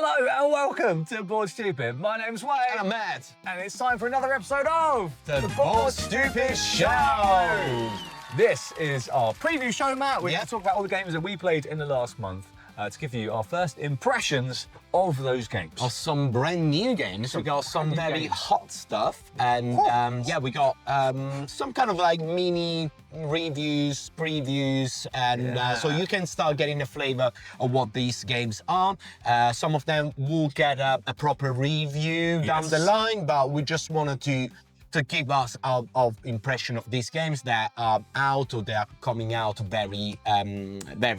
Hello and welcome to Board Stupid. My name's Wayne. And I'm Matt. And it's time for another episode of The Board Stupid Show. This is our preview show, Matt. We're Yeah. going to talk about all the games that we played in the last month to give you our first impressions of those games. Of some brand new games. We got some brand new very games. hot stuff. And we got some kind of like mini reviews, previews. And so you can start getting a flavor of what these games are. Some of them will get a proper review down the line, but we just wanted to give us our impression of these games that are out or they are coming out very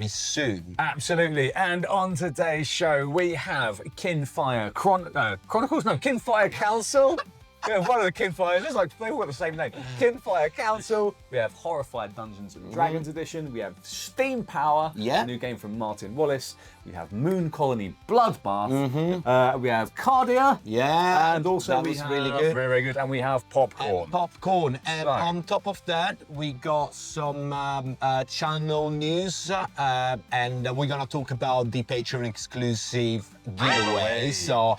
soon. Absolutely. And on today's show, we have Kinfire Chronicles? No, Kinfire Council. Yeah, one of the Kinfire, it's like they all got the same name. Kinfire Council. We have Horrified Dungeons and Dragons edition. We have Steam Power, a new game from Martin Wallace. We have Moon Colony Bloodbath. We have Cardia. Yeah, and also that we was have, really good. Very good. And we have Popcorn. And on top of that, we got some channel news, and we're gonna talk about the Patreon exclusive giveaway. So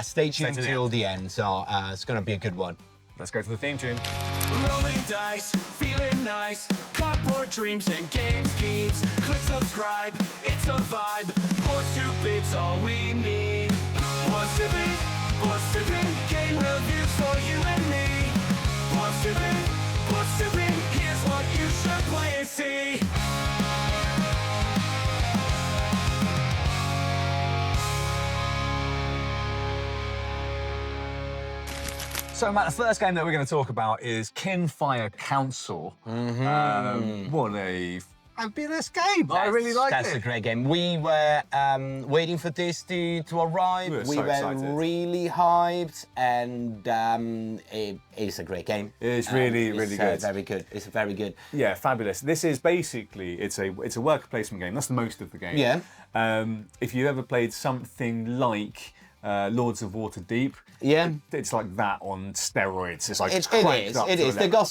stay tuned till the end. So it's gonna be a good one. Let's go to the theme tune. Rolling dice, feeling nice, cardboard dreams and game schemes. Click subscribe, it's a vibe. Board Stupid's all we need. Board Stupid, game reviews for you and me. Board Stupid, here's what you should play and see. So, Matt, the first game that we're going to talk about is Kinfire Council. What a fabulous game! I really liked it. That's a great game. We were waiting for this to arrive. We were excited. Really hyped, and it is a great game. It's really good. Very good. It's very good. Yeah, fabulous. This is basically it's a worker placement game. That's the most of the game. Yeah. If you ever played something like Lords of Waterdeep, it's like that on steroids. It's like it is. They got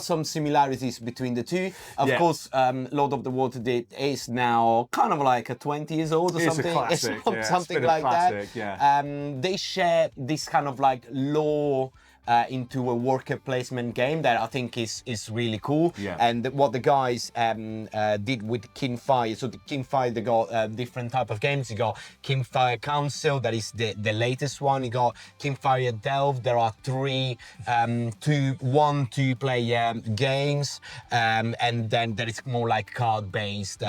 some similarities between the two. Of course, Lord of the Waterdeep is now kind of like a 20 years old or something. A classic, something like classic, that. They share this kind of like lore into a worker placement game that I think is really cool. Yeah. And what the guys did with Kinfire, so the Kinfire, they got different type of games. You got Kinfire Council, that is the latest one. You got Kinfire Delve. There are three two-player games, and then there is more like card-based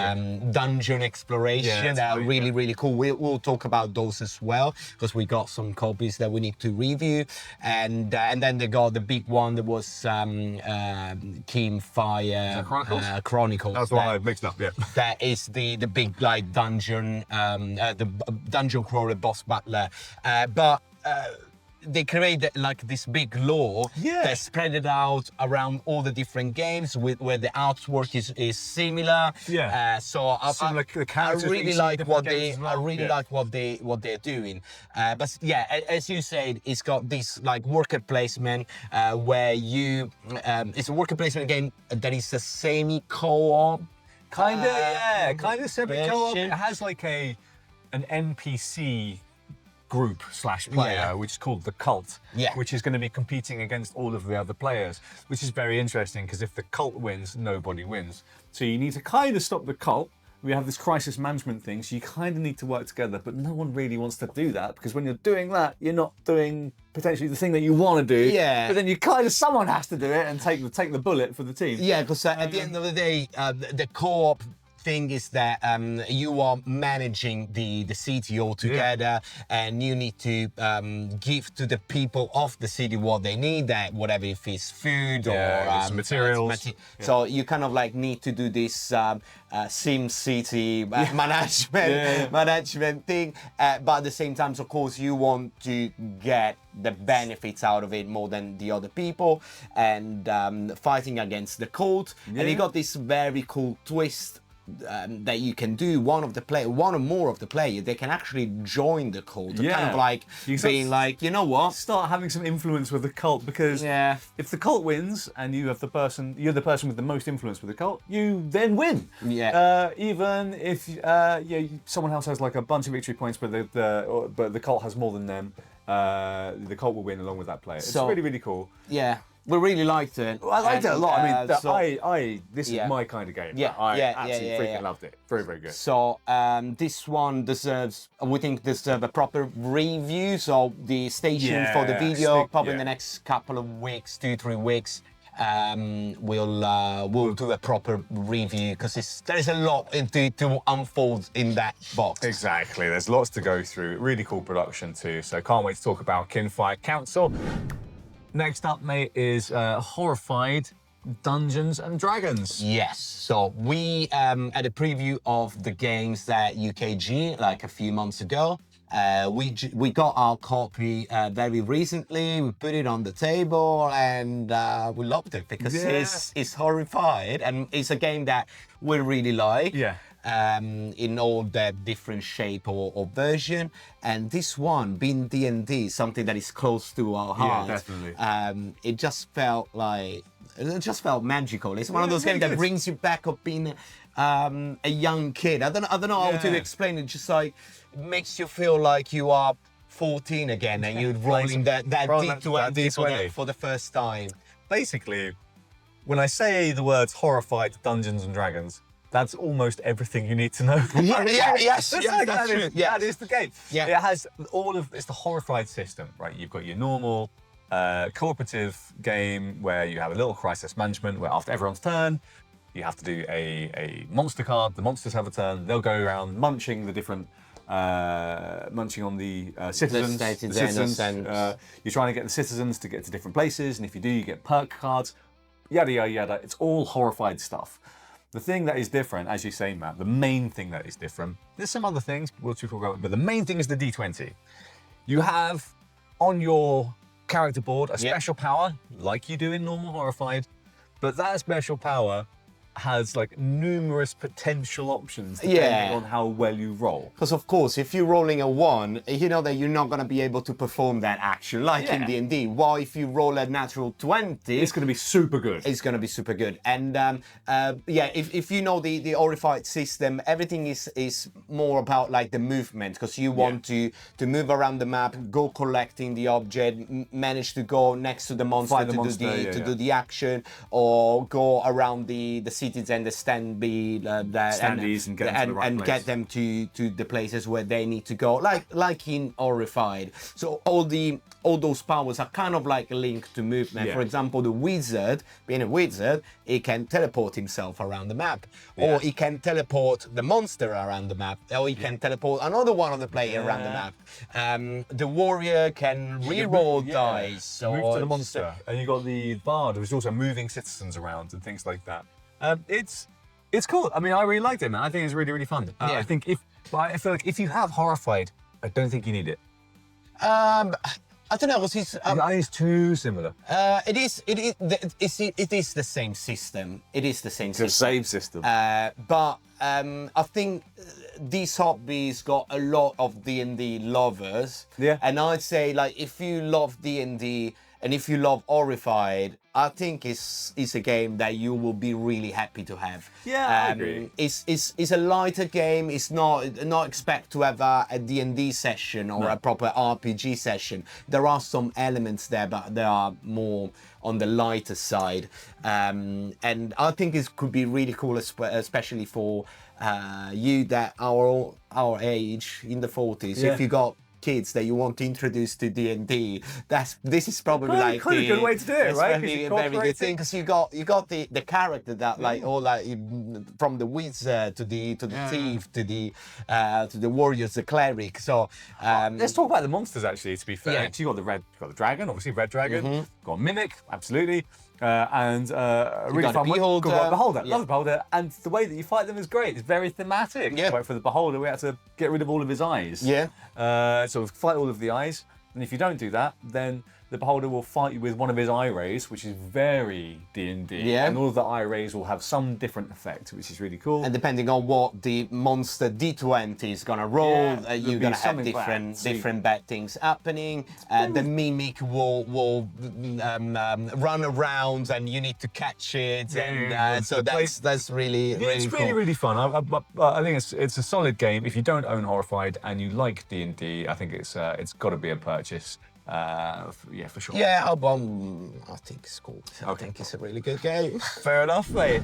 dungeon exploration that are really cool. We'll talk about those as well because we got some copies that we need to review, and then they got the big one that was Kinfire Chronicles. That's why I mixed up. Yeah. That is the big like dungeon, the dungeon crawler boss battler, but. They created like this big lore that spread it out around all the different games where the artwork is similar. So I really like what they what they're doing. But as you said, it's got this like worker placement where you it's a worker placement game that is a semi-co-op. Kind of semi-co-op. It has like an NPC group / player, which is called the Cult, which is going to be competing against all of the other players, which is very interesting because if the Cult wins, nobody wins. So you need to kind of stop the Cult. We have this crisis management thing, so you kind of need to work together, but no one really wants to do that because when you're doing that, you're not doing potentially the thing that you want to do. Yeah. But then someone has to do it and take the bullet for the team. Yeah, because at the end of the day, the co-op thing is that you are managing the city altogether, and you need to give to the people of the city what they need, that whatever, if it's food or materials. So you kind of like need to do this Sim City management thing, but at the same time, of course, you want to get the benefits out of it more than the other people, and fighting against the cult. And you got this very cool twist that you can do. One or more of the player, they can actually join the cult. Kind of like being like, you know what? Start having some influence with the cult, because if the cult wins and you're the person with the most influence with the cult, you then win. Even if someone else has like a bunch of victory points, but the cult has more than them, the cult will win along with that player. It's really, really cool. Yeah. We really liked it. I liked it a lot. I mean, this is my kind of game. I absolutely freaking loved it. Very, very good. So this one deserves a proper review. So the station for the video, probably in the next couple of weeks, 2-3 weeks, we'll do a proper review, because there's a lot to unfold in that box. Exactly. There's lots to go through. Really cool production too. So can't wait to talk about Kinfire Council. Next up, mate, is Horrified Dungeons and Dragons. Yes. So we had a preview of the games at UKG like a few months ago. We got our copy very recently. We put it on the table, and we loved it because it's Horrified, and it's a game that we really like. In all their different shape or version, and this one being D&D, something that is close to our heart. Definitely. It just felt magical. It's one of those games that brings you back up being a young kid. I don't know how to explain it. Just like it makes you feel like you are 14 again, and you're rolling that D20 for the first time. Basically, when I say the words Horrified Dungeons and Dragons, that's almost everything you need to know. That is the game. It has it's the Horrified system, right? You've got your normal cooperative game where you have a little crisis management, where after everyone's turn, you have to do a monster card. The monsters have a turn. They'll go around munching the different, munching on the citizens. You're trying to get the citizens to get to different places, and if you do, you get perk cards. Yada yada yada. It's all Horrified stuff. The thing that is different, as you say, Matt, the main thing that is different, there's some other things we'll talk about, but the main thing is the D20. You have on your character board a special power, like you do in normal Horrified, but that special power has like numerous potential options depending on how well you roll. Because of course, if you're rolling a 1, you know that you're not going to be able to perform that action like in D&D. While if you roll a natural 20, it's going to be super good. It's going to be super good. And if you know the Horrified system, everything is more about like the movement, because you want to move around the map, go collecting the object, manage to go next to the monster to do the action, or go around the cities and the standees and get them to the places where they need to go, like in Horrified. So all those powers are kind of like linked to movement. For example, the wizard, being a wizard, he can teleport himself around the map, or he can teleport the monster around the map, or he can teleport another one of the player around the map. The warrior can re-roll dice. So move to the monster, and you got the bard, who's also moving citizens around and things like that. It's cool. I mean, I really liked it, man. I think it's really, really fun. I feel like if you have Horrified, I don't think you need it. I don't know, because it's too similar. It is the same system. It is the same system. It's the same system. But I think this hobby's got a lot of D&D lovers. And I'd say, like, if you love D&D and if you love Horrified, I think it's a game that you will be really happy to have. I agree. It's a lighter game. It's not expect to have a D&D session or a proper RPG session. There are some elements there, but they are more on the lighter side. And I think it could be really cool, especially for you that are our age, in the 40s. If you got kids that you want to introduce to D&D, this is probably like a good way to do it, right? A very good thing, because you got the character that like all like from the wizard to the thief to the warriors, the cleric. So let's talk about the monsters actually. To be fair, you got the dragon, obviously red dragon. Got mimic, absolutely. And a really fun beholder. Beholder. Love the beholder, and the way that you fight them is great. It's very thematic. Like for the beholder, we had to get rid of all of his eyes. So fight all of the eyes, and if you don't do that, then the beholder will fight you with one of his eye rays, which is very D&D. And all of the eye rays will have some different effect, which is really cool. And depending on what the monster D20 is gonna roll, you're gonna have different bad things happening. The mimic will run around, and you need to catch it. So that's really cool. It's really fun. I think it's a solid game. If you don't own Horrified and you like D&D, I think it's got to be a purchase. Yeah, for sure. Yeah, I think it's cool. I think it's a really good game. Fair enough, mate.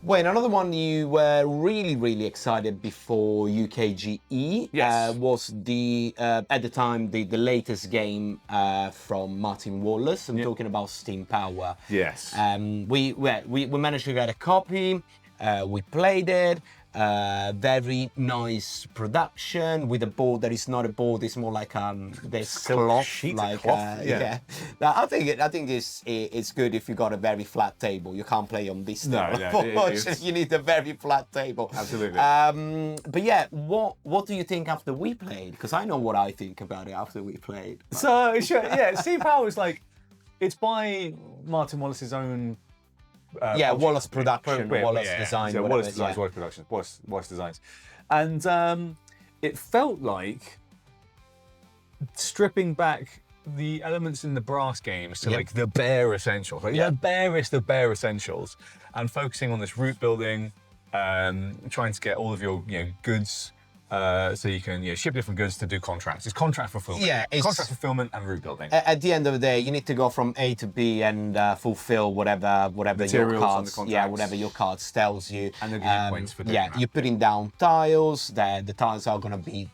Wait, another one you were really excited before UKGE was at the time the latest game from Martin Wallace. I'm talking about Steam Power. Yes. We managed to get a copy. We played it. Very nice production with a board that is not a board. It's more like this cloth, like yeah. Now, I think it's good if you got a very flat table. You can't play on this table. You need a very flat table. Absolutely. But yeah, what do you think after we played? Because I know what I think about it after we played. So Steam Power is like, it's by Martin Wallace's own. Wallace Production, Wallace Design. So Wallace Designs, Wallace Productions, Wallace Designs. And it felt like stripping back the elements in the brass games to like the bare essentials, like the barest of bare essentials, and focusing on this route building, trying to get all of your goods. So you can ship different goods to do contracts. It's contract fulfillment. Yeah, it's contract fulfillment and route building. At the end of the day, you need to go from A to B and fulfill whatever your cards, whatever your cards tells you. And they'll give you points for doing that. You're putting down tiles. The tiles are going to be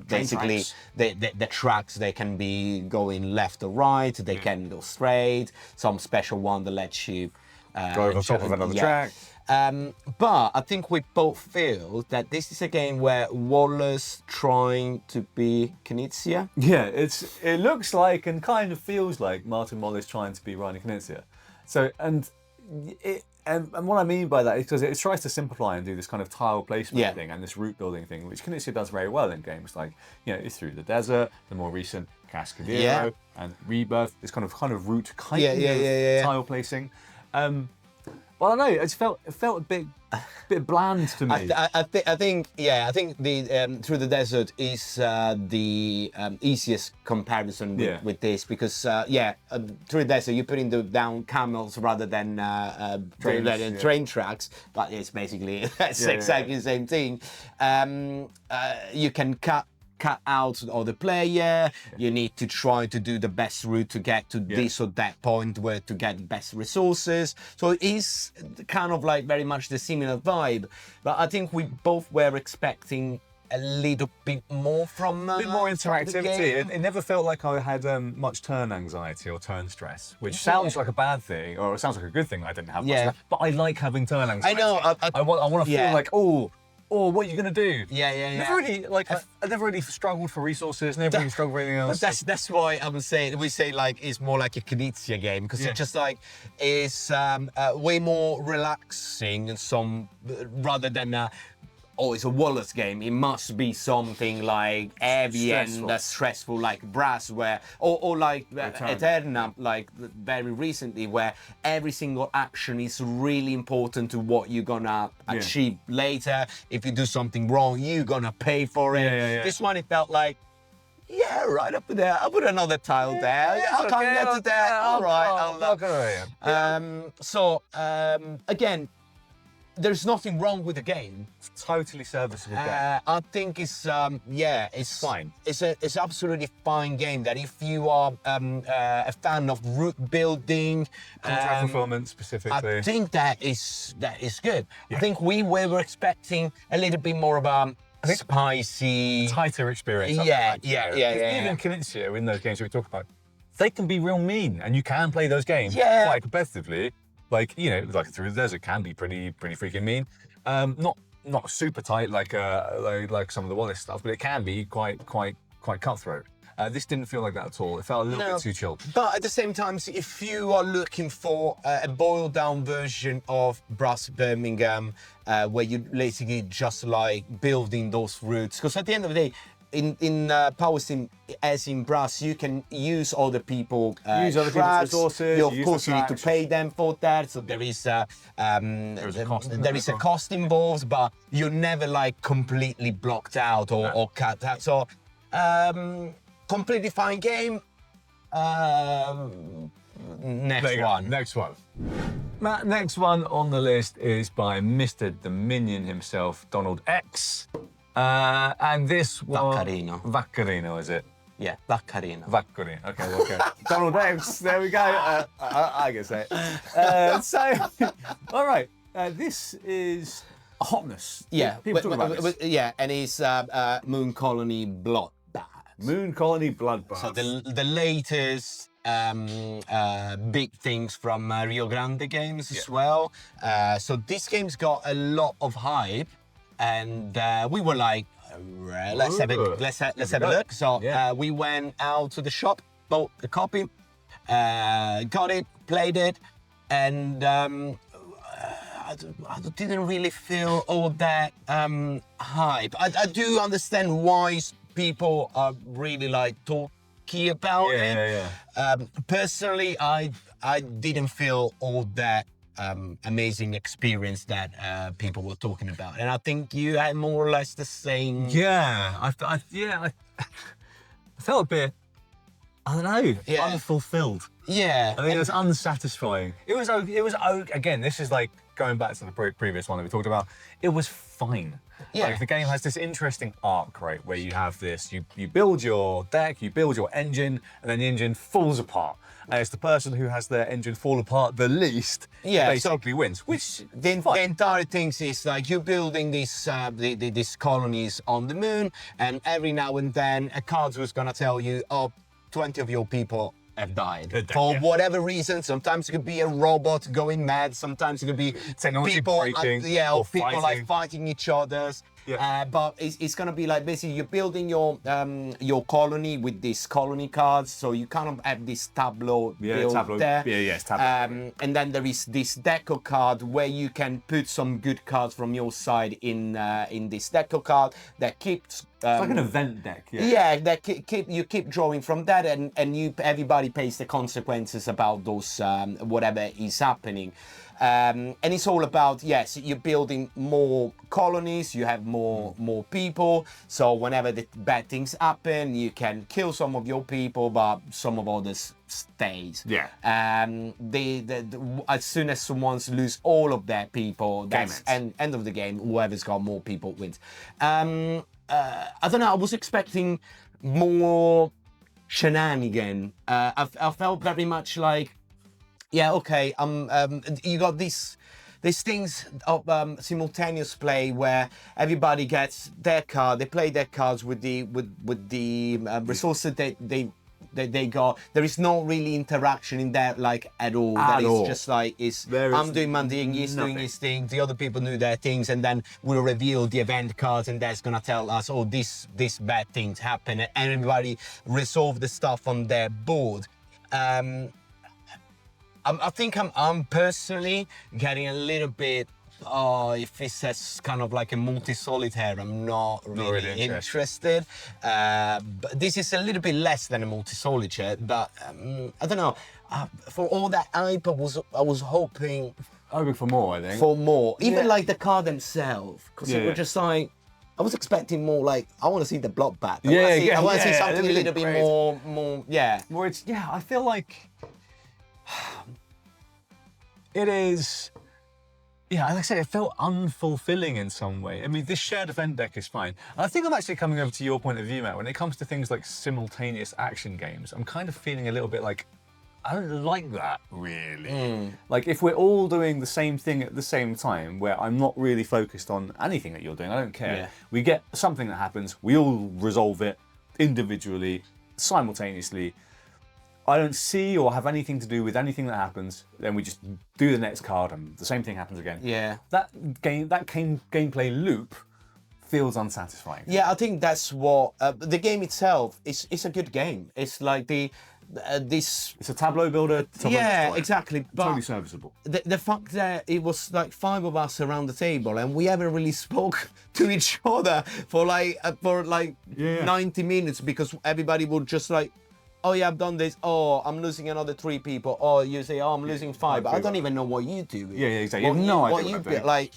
basically the tracks. They can be going left or right. They can go straight. Some special one that lets you go over top of another track. But I think we both feel that this is a game where Wallace trying to be Knizia. Yeah, it looks like and kind of feels like Martin Wallace trying to be Ryan Knizia. So and what I mean by that is because it tries to simplify and do this kind of tile placement thing and this route building thing, which Knizia does very well in games like it's Through the Desert, the more recent Cascadero and Rebirth. This kind of route tile placing. Well, I don't know. It felt a bit bland to me. I think the Through the Desert is the easiest comparison with this because Through the Desert you're putting down camels rather than train tracks, but it's basically exactly the same thing. You can cut out of the player. You need to try to do the best route to get to this or that point where to get the best resources. So it is kind of like very much the similar vibe, but I think we both were expecting a little bit more from a bit more interactivity. It never felt like I had much turn anxiety or turn stress, which sounds like a bad thing, or it sounds like a good thing. I didn't have much of that, but I like having turn anxiety. I know. I want to feel like, what are you gonna do? I never really struggled for resources. Never really struggled for anything else. That's why I'm saying we say like it's more like a Knizia game because it just like is way more relaxing and some rather than it's a Wallace game. It must be something like heavy and stressful, like Brass, or like Eterna, like very recently, where every single action is really important to what you're gonna achieve later. If you do something wrong, you're gonna pay for it. This one, it felt like, right up there. I'll put another tile there. I can't get to there. All right. So again, there's nothing wrong with the game. It's a totally serviceable game. I think it's fine. It's absolutely fine game. That if you are a fan of route building, contract fulfillment specifically, I think that is good. I think we were expecting a little bit more of a spicy, tighter experience. Even Knizia in those games that we talk about, they can be real mean, and you can play those games quite competitively. Like Through the Desert can be pretty freaking mean. Not super tight like some of the Wallace stuff, but it can be quite cutthroat. This didn't feel like that at all. It felt a little bit too chill. But at the same time, if you are looking for a boiled down version of Brass Birmingham, where you basically just like building those routes, because at the end of the day, in Power Steam, as in Brass, you can use other people. Use other people's resources. Of course, you need to pay them for that. So there is a cost involved, but you're never like completely blocked out or cut out. So completely fine game. Next one. Next one. Matt, next one on the list is by Mr. Dominion himself, Donald X. And this was... Vaccarino, is it? Yeah, Vaccarino. Vaccarino, okay. Donald X, there we go. I can say it. So, all right, this is a hotness. Yeah, People talk about this. Yeah, and it's Moon Colony Bloodbath. Moon Colony Bloodbath. So the latest big things from Rio Grande Games as well. So this game's got a lot of hype, and we were like, let's have a look. So we went out to the shop, bought a copy, got it, played it, and I didn't really feel all that hype. I do understand why people are really like talky about it. Personally, I didn't feel all that amazing experience that people were talking about, and I think you had more or less the same. Yeah, I felt a bit, I don't know, unfulfilled. Yeah, I think it was unsatisfying. It was again, this is like going back to the previous one that we talked about. It was fine. Yeah. Like the game has this interesting arc, right, where you have this, you build your deck, you build your engine, and then the engine falls apart. And it's the person who has their engine fall apart the least basically wins. Which the entire thing is like you're building these colonies on the moon, and every now and then a card was gonna tell you, 20 of your people have died for whatever reason. Sometimes it could be a robot going mad. Sometimes it could be technology breaking, or people like fighting each other. But it's gonna be like basically you're building your colony with these colony cards. So you kind of have this tableau built there. Tableau. And then there is this deco card where you can put some good cards from your side in this deco card that keeps. It's like an event deck. That you keep drawing from that, and everybody pays the consequences about those whatever is happening. And it's all about, you're building more colonies, you have more people, so whenever the bad things happen, you can kill some of your people, but some of others stays. As soon as someone's lose all of their people, that's end of the game. Whoever's got more people wins. I don't know, I was expecting more shenanigan. I felt very much like, you got these things of simultaneous play where everybody gets their card, they play their cards with the resources that they got. There is no really interaction in that like at all. It's just like I'm doing my thing, he's doing his thing, the other people do their things, and then we'll reveal the event cards, and that's gonna tell us, this bad things happen, and everybody resolve the stuff on their board. I think I'm personally getting a little bit. If it says kind of like a multi-solitaire, I'm not really interested. But this is a little bit less than a multi-solitaire. But I don't know. For all that hype, I was hoping for more. I think for more. Even like the card themselves, because it was just like. I was expecting more like, I want to see the Bloodbath. I want to see something a little bit more. More. I feel like. It is, like I said, it felt unfulfilling in some way. I mean, this shared event deck is fine. And I think I'm actually coming over to your point of view, Matt. When it comes to things like simultaneous action games, I'm kind of feeling a little bit like, I don't like that, really. Like, if we're all doing the same thing at the same time, where I'm not really focused on anything that you're doing, I don't care. We get something that happens, we all resolve it individually, simultaneously. I don't see or have anything to do with anything that happens. Then we just do the next card, and the same thing happens again. That gameplay loop feels unsatisfying. I think that's what the game itself is. It's a good game. It's like the this. It's a tableau builder. Yeah, exactly. But totally serviceable. The fact that it was like 5 of us around the table and we haven't really spoke to each other for 90 minutes because everybody would just like, oh yeah, I've done this. Oh, I'm losing another 3 people. Oh, you say, oh, I'm losing 5. But I don't even know what you do. Yeah, exactly. You have no idea what I'm doing. Like,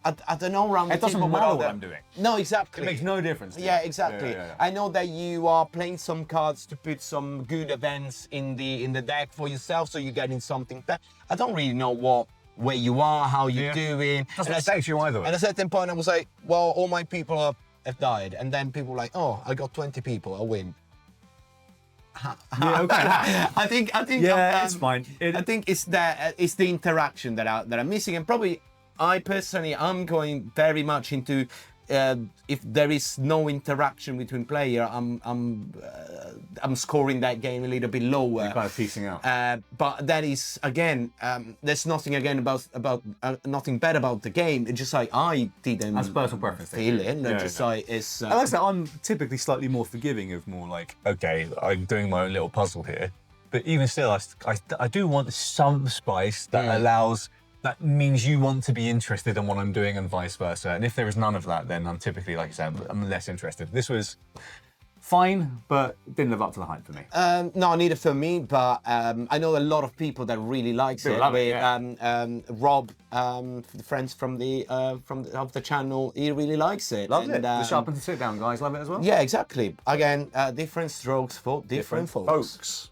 I don't know around the table. It doesn't matter what I'm doing. No, exactly. It makes no difference. Yeah, exactly. Yeah. I know that you are playing some cards to put some good events in the deck for yourself, so you're getting something back. I don't really know where you are, how you're doing. Doesn't affect you either. At a certain point, I was like, well, all my people have died, and then people were like, oh, I got 20 people, I'll win. Yeah, okay. I think. Yeah, it's fine. I think it's the interaction that I'm missing, and probably. I personally, I'm going very much into if there is no interaction between player, I'm scoring that game a little bit lower. You're kind of piecing out. But that is again, there's nothing again about nothing bad about the game. It's just like I didn't. That's personal preference. Feel it. Like it's. I like that. I'm typically slightly more forgiving of more like, okay, I'm doing my own little puzzle here, but even still, I do want some spice that allows. That means you want to be interested in what I'm doing and vice versa. And if there is none of that, then I'm typically, like I said, I'm less interested. This was fine, but didn't live up to the hype for me. No, neither for me, but I know a lot of people that really likes it. Rob, friends from the channel, he really likes it. Loves it. The Sharpen to Sit Down guys love it as well. Yeah, exactly. Again, different strokes for different folks.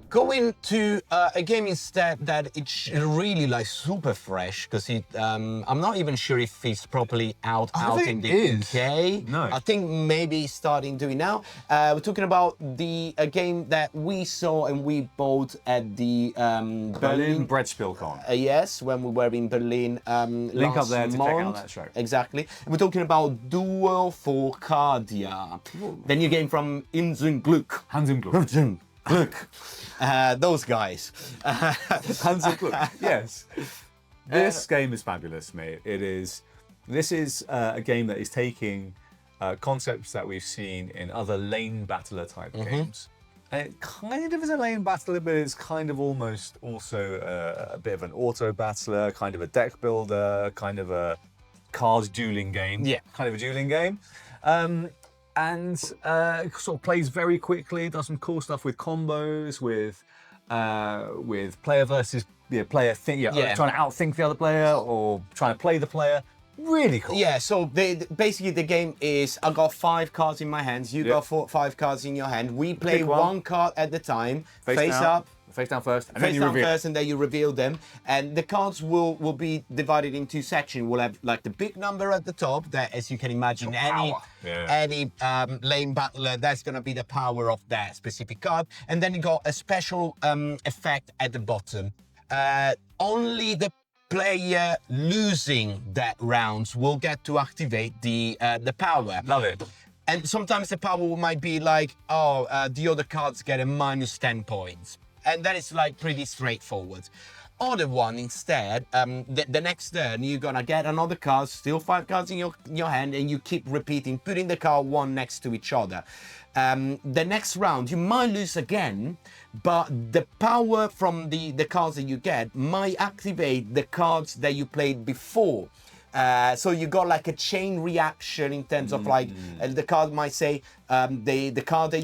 Going to a game instead that it's really like super fresh because I'm not even sure if it's properly out in the UK. No. I think maybe starting doing now. We're talking about the game that we saw and we bought at the Berlin Brettspielcon. Yes, when we were in Berlin. Link up there to check out that show. Exactly. And we're talking about Duel for Cardia, the new game from Hans im Glück. Look, those guys. Hans im Glück. Yes. This game is fabulous, mate. This is a game that is taking concepts that we've seen in other lane battler type games. And it kind of is a lane battler, but it's kind of almost also a bit of an auto battler, kind of a deck builder, kind of a card dueling game. Yeah. Kind of a dueling game. And sort of plays very quickly, does some cool stuff with combos, with player versus player thing, trying to outthink the other player or trying to play the player. Really cool. Yeah, so basically the game is, I got 5 cards in my hands, you got 5 cards in your hand. We play one card at a time, face up. Face down first, and then you reveal. First, and then you reveal them. And the cards will be divided in 2 sections. We'll have like the big number at the top, that as you can imagine, any lane battler, that's gonna be the power of that specific card. And then you got a special effect at the bottom. Only the player losing that rounds will get to activate the power. Love it. And sometimes the power might be like, the other cards get a minus 10 points. And that is like pretty straightforward. Other one instead, the next turn you're gonna get another card, still 5 cards in your hand, and you keep repeating, putting the card one next to each other. The next round you might lose again, but the power from the cards that you get might activate the cards that you played before. So you got like a chain reaction in terms of like the card might say the card that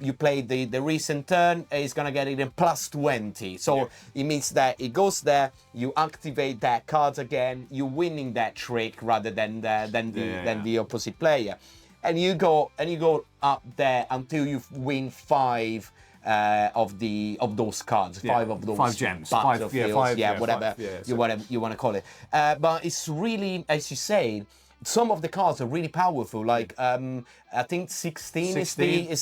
you played the recent turn is gonna get it in plus 20. So it means that it goes there, you activate that card again, you're winning that trick rather than the opposite player, and you go up there until you win 5. Of those cards, 5 of those 5 gems, whatever you want to call it. But it's really, as you say, some of the cards are really powerful. Like I think 16 is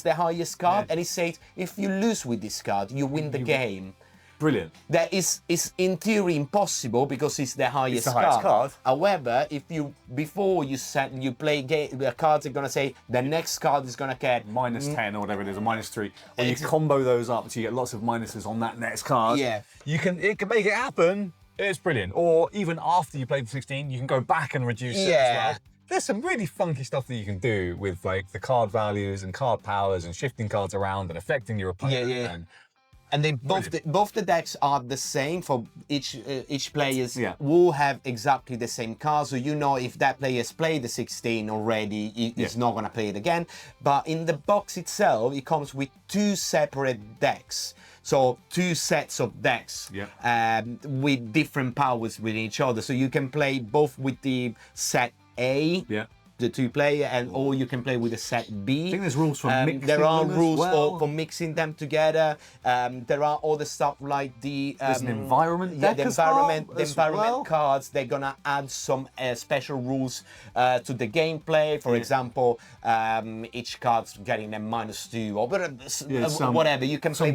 the highest card, and it says if you lose with this card, you win the game. Brilliant. That is in theory impossible because it's the highest card. However, if before you play cards are gonna say the next card is gonna get minus 10 or whatever it is, or minus 3, and you combo those up so you get lots of minuses on that next card. Yeah. It can make it happen. It's brilliant. Or even after you played the 16, you can go back and reduce it as well. there's some really funky stuff that you can do with like the card values and card powers and shifting cards around and affecting your opponent. And then both the decks are the same for each players will have exactly the same cards. So you know if that player's played the 16 already, he's not gonna play it again. But in the box itself, it comes with 2 separate decks. So 2 sets of decks with different powers with each other. So you can play both with the set A, the 2-player, or you can play with the set B. I think there's rules for mixing There are them as rules well. for mixing them together. There are other stuff like there's an environment deck the as environment well. cards. They're gonna add some special rules to the gameplay. For example, each card's getting a -2 or whatever. You can play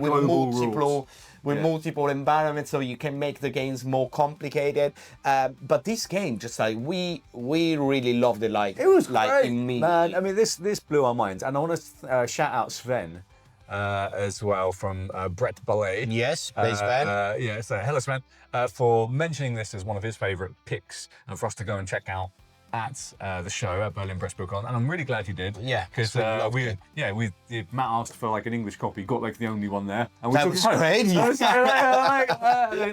with multiple environments, so you can make the games more complicated. But this game, just like we really loved it. Like it was like great, immediately. man. I mean, this blew our minds, and I want to shout out Sven as well from Brett Ballet. Yes, please, Sven. So hello, Sven, for mentioning this as one of his favourite picks, and for us to go and check out at the show at Berlin Press BookCon, and I'm really glad you did. Yeah, because Matt asked for like an English copy, got like the only one there, and we that took was it home. great.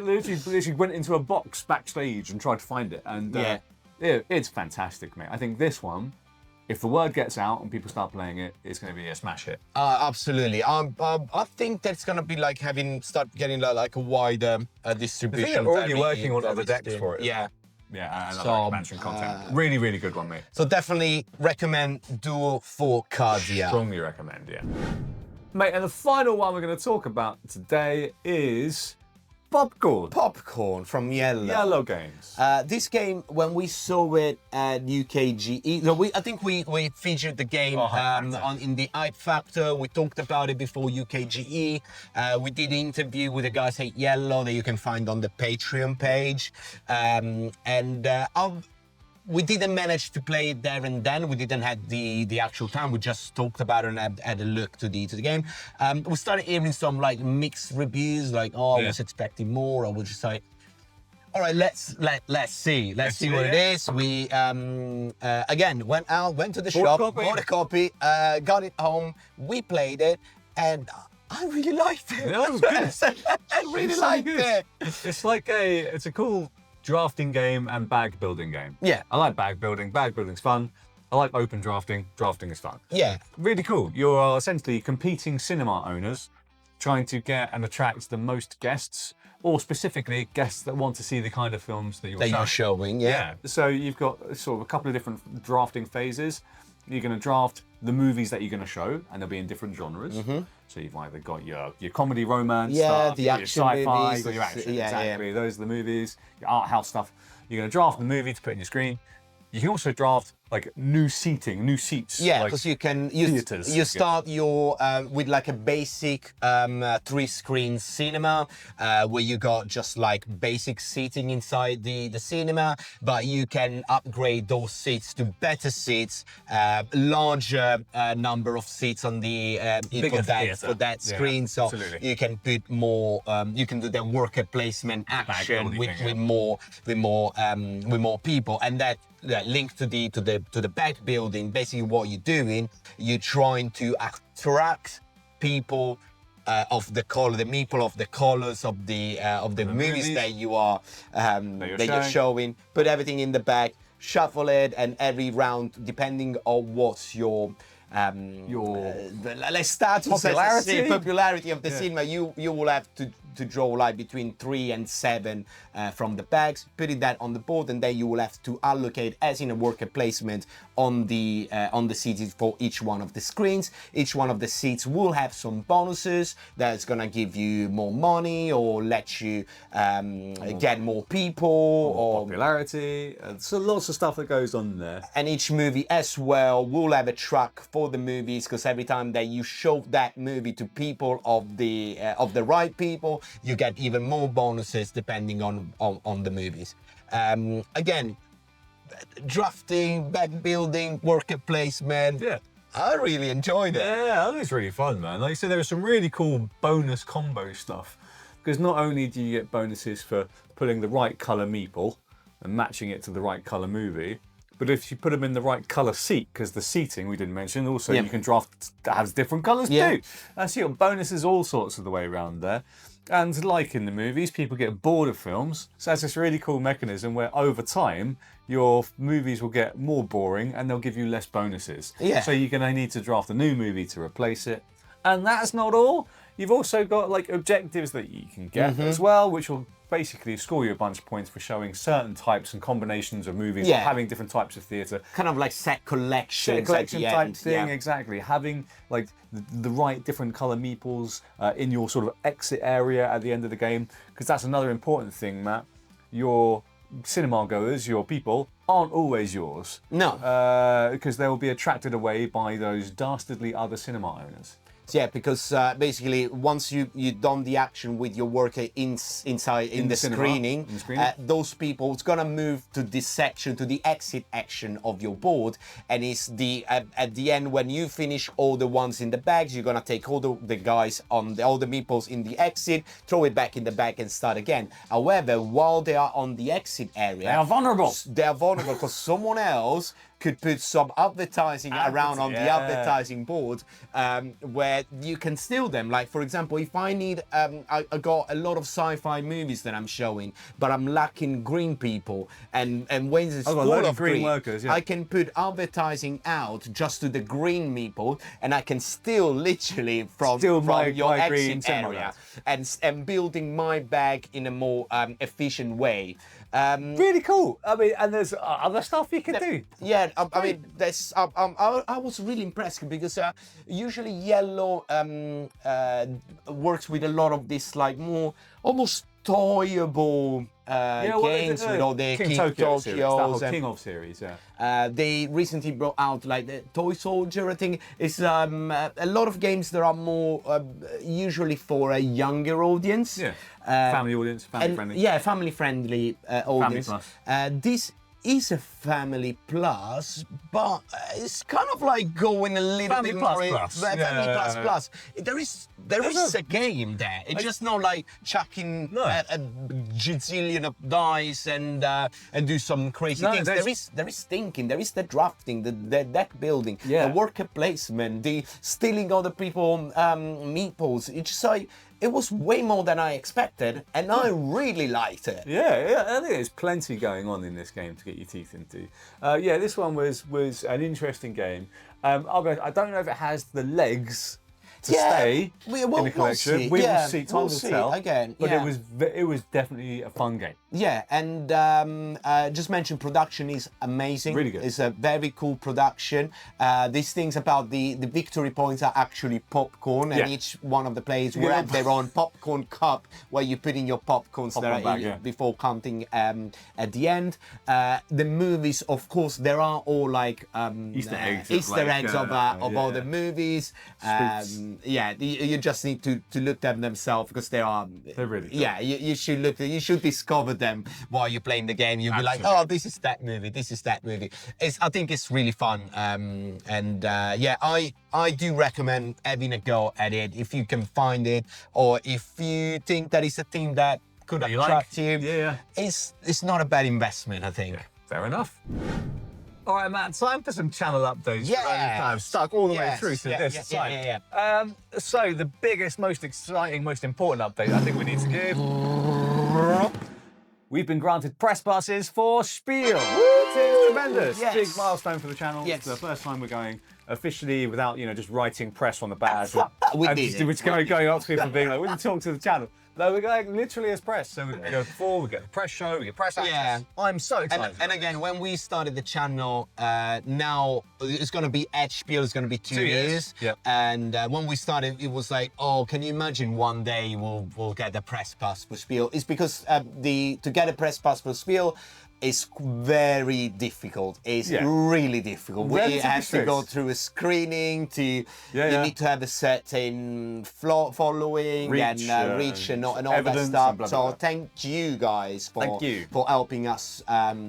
Literally went into a box backstage and tried to find it, and it's fantastic, mate. I think this one, if the word gets out and people start playing it, it's going to be a smash hit. Absolutely. I think that's going to be like start getting like a wider distribution. I think they're already working on other decks for it. Yeah. Yeah, and other expansion content. Really, really good one, mate. So definitely recommend Duel for Cardia. Strongly recommend, yeah. Mate, and the final one we're going to talk about today is Popcorn. Popcorn from Yellow. Yellow Games. This game, when we saw it at UKGE, I think we featured the game in the Hype Factor. We talked about it before UKGE. We did an interview with the guys at Yellow that you can find on the Patreon page. We didn't manage to play it there and then. We didn't have the actual time. We just talked about it and had a look to the game. We started hearing some like mixed reviews, like I was expecting more. I was just like, all right, let's see what it is. We again went to the shop, bought a copy, got it home. We played it, and I really liked it. That was good. I really liked it. It's like it's a cool drafting game and bag building game. Yeah. I like bag building. Bag building's fun. I like open drafting. Drafting is fun. Yeah. Really cool. You're essentially competing cinema owners trying to get and attract the most guests, or specifically guests that want to see the kind of films that you're showing. Yeah. So you've got sort of a couple of different drafting phases. You're going to draft the movies that you're going to show, and they'll be in different genres. Mm-hmm. So you've either got your comedy, romance stuff, the action your sci-fi, movies, you've got your action, yeah, exactly. yeah. Those are the movies, your art house stuff. You're going to draft the movie to put in your screen. You can also draft like new seats. Yeah, like because you theaters. start your with like a basic 3-screen cinema where you got just like basic seating inside the cinema, but you can upgrade those seats to better seats, larger number of seats on the for that screen. So absolutely. you can put more. You can do the worker placement action with more people, and that linked to the back building. Basically what you're doing, you're trying to attract people of the color, the meeple of the colors of the movies that you're showing. Put everything in the back, shuffle it, and every round, depending on what's your let's start to popularity of the cinema, you will have to draw like between 3 and 7 from the bags, putting that on the board, and then you will have to allocate, as in a worker placement, on the seats for each one of the screens. Each one of the seats will have some bonuses that's gonna give you more money or let you get more people or popularity. So lots of stuff that goes on there. And each movie as well will have a track for the movies, because every time that you show that movie to people of the right people, you get even more bonuses depending on the movies. Again, drafting, back building, worker placement. Yeah. I really enjoyed it. Yeah, I think it's really fun, man. Like you said, there was some really cool bonus combo stuff, because not only do you get bonuses for putting the right colour meeple and matching it to the right colour movie, But if you put them in the right colour seat, because the seating we didn't mention, also you can draft that has different colours too. So you got bonuses all sorts of the way around there. And like in the movies, people get bored of films. So that's this really cool mechanism where over time, your movies will get more boring and they'll give you less bonuses. So you're going to need to draft a new movie to replace it. And that's not all. You've also got like objectives that you can get as well, which will basically score you a bunch of points for showing certain types and combinations of movies, or having different types of theatre. Kind of like set collections. Set collection type thing, exactly. Having like the right different colour meeples in your sort of exit area at the end of the game, because that's another important thing, Matt. Your cinema goers, your people, aren't always yours. No. Because they will be attracted away by those dastardly other cinema owners. Yeah, because basically once you've done the action with your worker inside in the screening, those people, it's gonna move to this section, to the exit action of your board, and it's the at the end when you finish all the ones in the bags, you're gonna take all the guys on all the meeples in the exit, throw it back in the bag and start again. However, while they are on the exit area, they are vulnerable. They are vulnerable because someone else could put some advertising around on the advertising board where you can steal them. Like, for example, if I need, I got a lot of sci-fi movies that I'm showing, but I'm lacking green people, and when it's full of green workers, I can put advertising out just to the green people, and I can steal literally from your exit area, and building my bag in a more efficient way. Really cool. I mean, and there's other stuff you can do. Yeah, I mean, there's. I was really impressed because usually Yellow works with a lot of this like more almost toyable games with all the King Tokyo Tokyos and King of series. Yeah. They recently brought out like the Toy Soldier. I think it's a lot of games that are more usually for a younger audience. Yeah. Family audience, family friendly. Yeah, family friendly audience. Family plus. This is a family plus, but it's kind of like going a little family bit plus more plus. Family plus. There is a game there. It's just not like chucking a gazillion of dice and do some crazy things. There is thinking. There is the drafting, the deck building, the worker placement, the stealing other people meeples. It's just like. It was way more than I expected, and I really liked it. Yeah, I think there's plenty going on in this game to get your teeth into. This one was an interesting game. I don't know if it has the legs to stay in the collection. We will see. Time will tell. Again, but it was definitely a fun game. Yeah, and just mention production is amazing. Really good. It's a very cool production. These things about the victory points are actually popcorn, and each one of the players will have their own popcorn cup where you put in your popcorns before counting at the end. The movies, of course, there are all like Easter eggs of all the movies. You just need to look at them themselves because they're really cool. Yeah, you should look. You should discover them while you're playing the game. You'll be like, oh, this is that movie. This is that movie. I think it's really fun. I do recommend having a go at it if you can find it, or if you think that it's a theme that could attract you. Yeah. It's not a bad investment, I think. Yeah, fair enough. All right, Matt, time for some channel updates. Yeah. I'm stuck all the way through to this side. Yeah. So the biggest, most exciting, most important update I think we need to give. We've been granted press passes for Spiel. Which is tremendous. Yes. Big milestone for the channel. Yes. It's the first time we're going officially without, just writing press on the badge. We did it. We're just going up to people and being like, we need to talk to the channel. No, we're going literally as press. So we go before, we get the press show, we get press access. Yeah. I'm so excited. And again, when we started the channel, now it's going to be Edge Spiel, it's going to be 2 years. Yep. And when we started, it was like, oh, can you imagine one day we'll get the press pass for Spiel? It's because to get a press pass for Spiel, it's very difficult. It's really difficult. We have to go through a screening you need to have a certain following reach and all that stuff. So thank you guys for helping us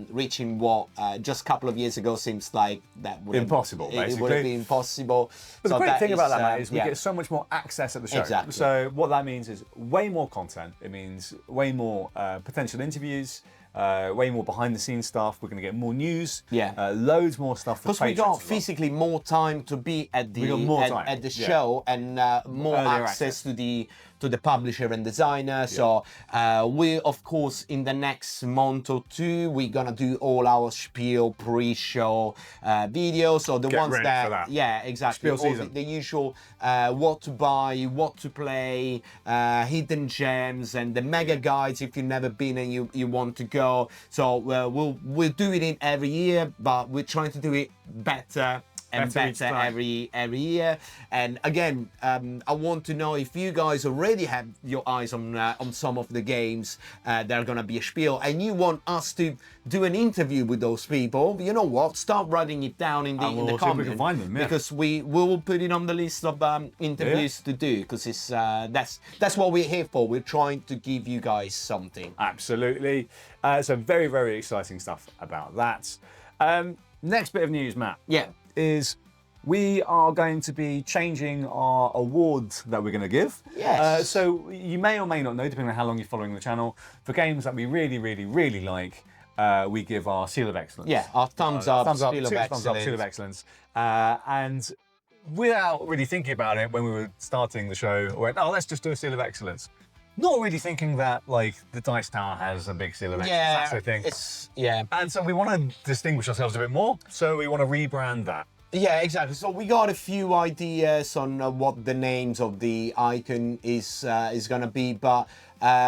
reaching what just a couple of years ago seems like that would impossible. It would have been impossible. But the great thing about that, Matt, is we get so much more access at the show. Exactly. So what that means is way more content. It means way more potential interviews. way more behind the scenes stuff. We're going to get more news. Yeah. Loads more stuff. Because we got physically more time to be at the at the show and more access to the publisher and designer. So we, of course, in the next month or two, we're gonna do all our spiel pre-show videos. So the ones that, yeah, exactly, all the usual what to buy, what to play, hidden gems, and the mega guides if you've never been and you want to go. So we'll do it in every year, but we're trying to do it better and better every year. And again, I want to know if you guys already have your eyes on some of the games that are gonna be a spiel, and you want us to do an interview with those people. You know what? Start writing it down in the comments, we can find them, because we will put it on the list of interviews to do. Because it's that's what we're here for. We're trying to give you guys something. Absolutely. So very, very exciting stuff about that. Next bit of news, Matt. Yeah. Is we are going to be changing our awards that we're going to give. Yes. So you may or may not know, depending on how long you're following the channel, for games that we really, really, really like, we give our Seal of Excellence. Yeah, our thumbs up, Seal of Excellence. And without really thinking about it, when we were starting the show, we went, oh, let's just do a Seal of Excellence. Not really thinking that, like, the Dice Tower has a big Seal of Excellence. Yeah, that's the thing. Yeah. And so we want to distinguish ourselves a bit more, so we want to rebrand that. Yeah, exactly. So we got a few ideas on what the names of the icon is going to be, but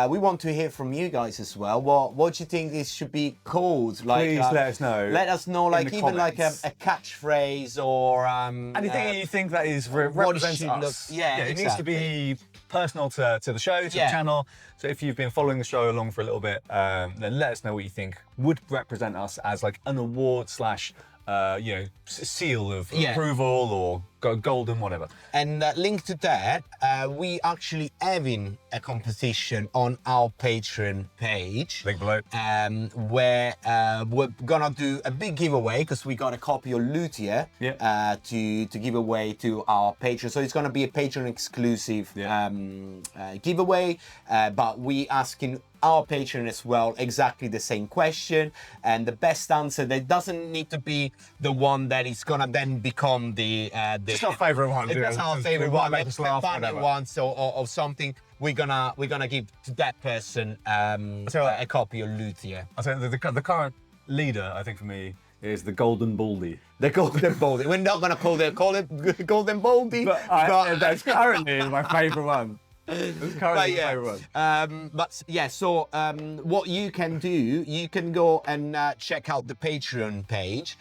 we want to hear from you guys as well. What do you think this should be called? Like, please let us know. Let us know, like even like a catchphrase or anything you think that is represents us. Yeah, it needs to be personal to the show, to the channel. So if you've been following the show along for a little bit, then let us know what you think would represent us as like an award slash seal of approval or golden whatever. And linked to that, we actually having a competition on our Patreon page. Link below. Where we're gonna do a big giveaway because we got a copy of Luthier to give away to our Patreon. So it's gonna be a Patreon exclusive giveaway, but we asking our Patreon as well exactly the same question, and the best answer that doesn't need to be the one that is gonna then become the it's our favourite one. That's our favourite one. Make us laugh, funny one, or something. We're gonna give to that person a copy of Luthier. I think the current leader, I think for me, is the Golden Baldy. The Golden Baldy. We're not gonna call it Golden Baldy. But that's currently my favourite one. So what you can do, you can go and check out the Patreon page,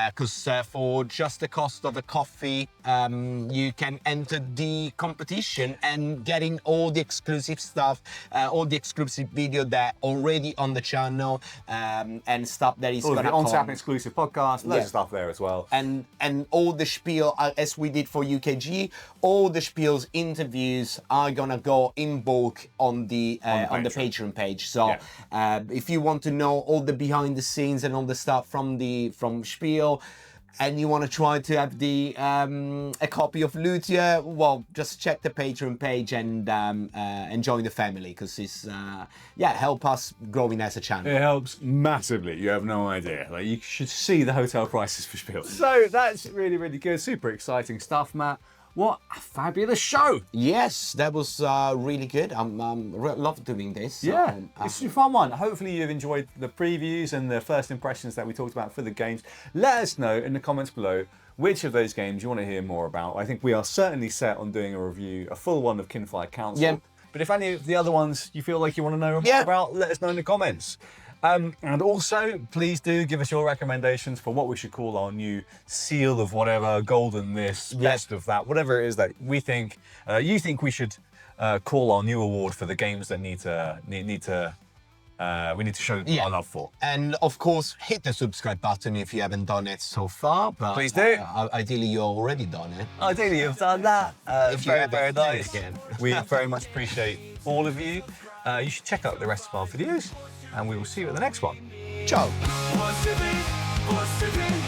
because for just the cost of a coffee, you can enter the competition and getting all the exclusive stuff, all the exclusive video that already on the channel, and stuff that is going to come. On-tap exclusive podcast, loads of stuff there as well. And all the spiel, as we did for UKG, all the spiel's interviews are gonna go in bulk on the Patreon page. So if you want to know all the behind the scenes and all the stuff from Spiel, and you want to try to have the a copy of Luthier, well, just check the Patreon page and join the family, because it's help us growing as a channel. It helps massively. You have no idea. Like, you should see the hotel prices for Spiel. So that's really, really good. Super exciting stuff, Matt. What a fabulous show! Yes, that was really good. Love doing this. Yeah, it's a fun one. Hopefully you've enjoyed the previews and the first impressions that we talked about for the games. Let us know in the comments below which of those games you want to hear more about. I think we are certainly set on doing a review, a full one of Kinfire Council. Yeah. But if any of the other ones you feel like you want to know more about, let us know in the comments. And also, please do give us your recommendations for what we should call our new seal of whatever, golden this, best of that, whatever it is that we think you think we should call our new award for the games that we need to show our love for. And of course, hit the subscribe button if you haven't done it so far. But please do. Ideally, you've already done it. Ideally, you've done that. Very nice. Again. We very much appreciate all of you. You should check out the rest of our videos, and we will see you at the next one. Ciao. What's it be?